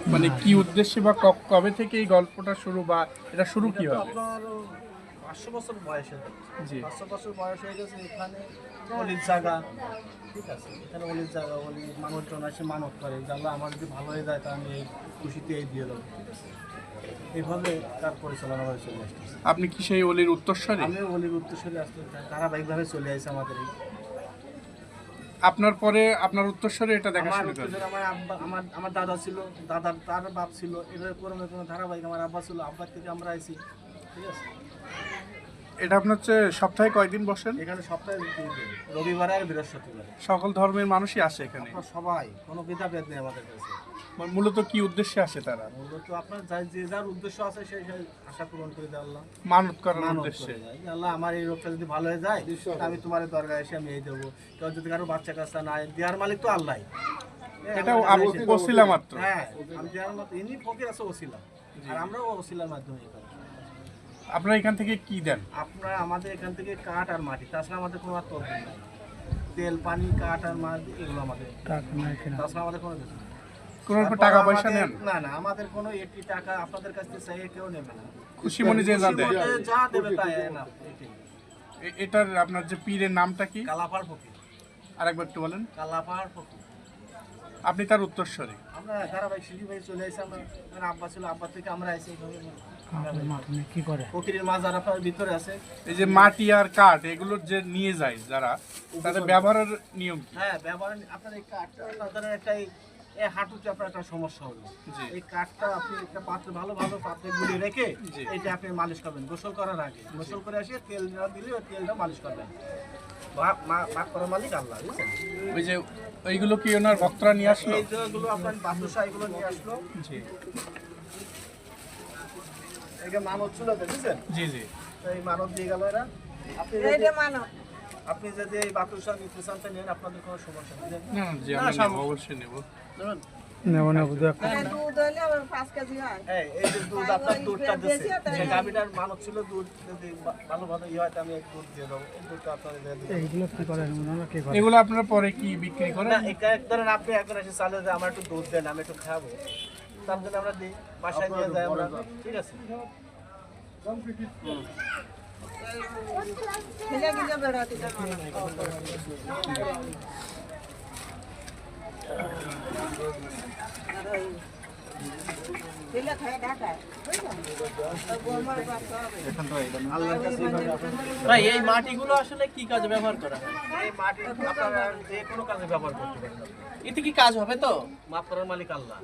মানে কি উদ্দেশ্যে বা কবে থেকে এই গল্পটা শুরু বা এটা শুরু এটা তো কিভাবে? আপনার 500 বছর বয়স হয়ে জি। 500 বছর বয়স হয়ে গেছে। এখানে অলির জায়গা, ঠিক আছে, এখানে অলির জায়গা, অলি মানুষজন আসে মানত করে যে আল্লাহ আমার যদি ভালো হয়ে যায় তা আমি এই খুশিতে এই দিয়ে দেবো, ঠিক আছে। এইভাবে তার পরিচালনা করে চলে আসতেছে। আপনি কি সেই অলির উত্তরসূরি? আমিও অলির উত্তরসূরি আসতে ধারাবাহিকভাবে চলে আসছে আমাদের এই। আপনার পরে আপনার উত্তরসূরি এটা দেখা আমার শুরু করে? উত্তরসূরি আমার আব্বা, আমার দাদা ছিল, দাদার তার বাপ ছিল, এভাবে ক্রমে ক্রমে ধারাবাহিক আমার আব্বা ছিল, আব্বার থেকে আমরা আইছি, ঠিক আছে। এটা আপনার হচ্ছে সপ্তাহে কয়দিন বসেন? এখানে সপ্তাহে 2 দিন, রবিবার আর বৃহস্পতিবার। সকল ধর্মের মানুষই আসে এখানে? আপনার সবাই, কোনো ভেদাভেদ নেই আমাদের কাছে। মূলত কি উদ্দেশ্যে আসে তারা? মূলত আপনার যে যার উদ্দেশ্য আছে সেই সেই আশা পূরণ করে দেয় আল্লাহ। মানত করার মানত উদ্দেশ্যে? করে দেয় যে আল্লাহ আমার এই রোগটা যদি ভালো হয়ে যায় তা আমি তোমার দরগায় এসে আমি এই দেবো। কেউ যদি কারো বাচ্চা কাচ্চা নাই, দেওয়ার মালিক তো আল্লাহ। এটাও ওসিলা মাত্র? হ্যাঁ, আমি দেওয়ার মতো ইনি ফকির আছে ওসিলা, আর আমরাও ওসিলার মাধ্যমে এই করি। আপনারা এখান থেকে কি দেন? আপনারা আমাদের এখান থেকে কাঠ আর মাটি, তাছাড়া আমাদের কোনো আর তরফ নাই। তেল, পানি, কাঠ আর মাটি এগুলো আমাদের, তাছাড়া আমাদের কোনো কিছু নেই। কোনো তারপর টাকা পয়সা আমাদের- নেন? না না, আমাদের কোনো একটি টাকা আপনাদের কাছ থেকে চাইয়ে কেউ নেবে না। খুশি মনে যে যা দেয়? খুশি মতে যা দেবে তাই না, এটাই। এটার আপনার যে পীরের নামটা কি? কালাপাড় ফকির, আরেকবার একটু বলেন। কালাপাড় ফকির। আপনি তার উত্তরসূরি? আমরা ধারাবাহিক সিঁড়ি ভাই চলে আসি। আমরা আমার আব্বা ছিল, আব্বা থেকে আমরা আইসি এইভাবে। কি করে? ফকিরের মাজার আপনার ভিতরে আছে। এই যে মাটি আর কাঠ এগুলো যে নিয়ে যায় যারা, তাদের ব্যবহারের নিয়ম কি? হ্যাঁ, ব্যবহার আপনার এই কাঠটা, আপনার ধরেন একটা এই হাঁটুতে আপনার একটা সমস্যা হলো, জি। এই কাঠটা আপনি একটা পাত্রে, ভালো ভালো পাত্রে গুলিয়ে রেখে জি। এটা আপনি মালিশ করবেন গোসল করার আগে। গোসল করে আসে তেলটা দিলে ওই তেলটা মালিশ করবেন। ভাগ করার মালিক আল্লাহ, বুঝছেন। ওই যে ওইগুলো কি ওনার ভক্তরা নিয়ে আসলো? এই যেগুলো আপনার বাদশা এগুলো নিয়ে আসলো, জি একে মানত ছিল, বুঝছেন। জি জি। তো এই মানত দিয়ে গেল এরা। আপনি যদি- আপনি যদি এই বাদশা নিতে চান তো নেন, আপনাদের কোনো সমস্যা নেই। না না জি, না, আমরা সামনে। নেবো, অবশ্যই নেবো। নেবেন? নেব নেব দেখ। এই যে দুধ আপনার দুধটা দিচ্ছে, সেই গাভীটার মানত ছিল দুধ যদি ভালোভাবে ইয়ে হয় তো আমি এক দুধ দিয়ে দেবো। এই দুধটা আপনাদের দিয়ে দেবো। এইগুলো কি করেন ওনারা কি করে? এগুলো আপনারা পরে কি বিক্রি করেন? না, এটা এক ধরেন আপনি একবার এসে চালে যে আমার একটু দুধ দেন, আমি একটু খাবো, তার জন্য আমরা দিই, বাসায় নিয়ে যাই আমরা, ঠিক আছে। আল্লাহর কাছে এইভাবে আপনার- ভাই এই মাটিগুলো আসলে কি কাজে ব্যবহার করা হয়? এই মাটি আপনারা যে কোনো কাজে ব্যবহার করতে পারেন। এতে কি কাজ হবে তো? মাফ করার মালিক আল্লাহ।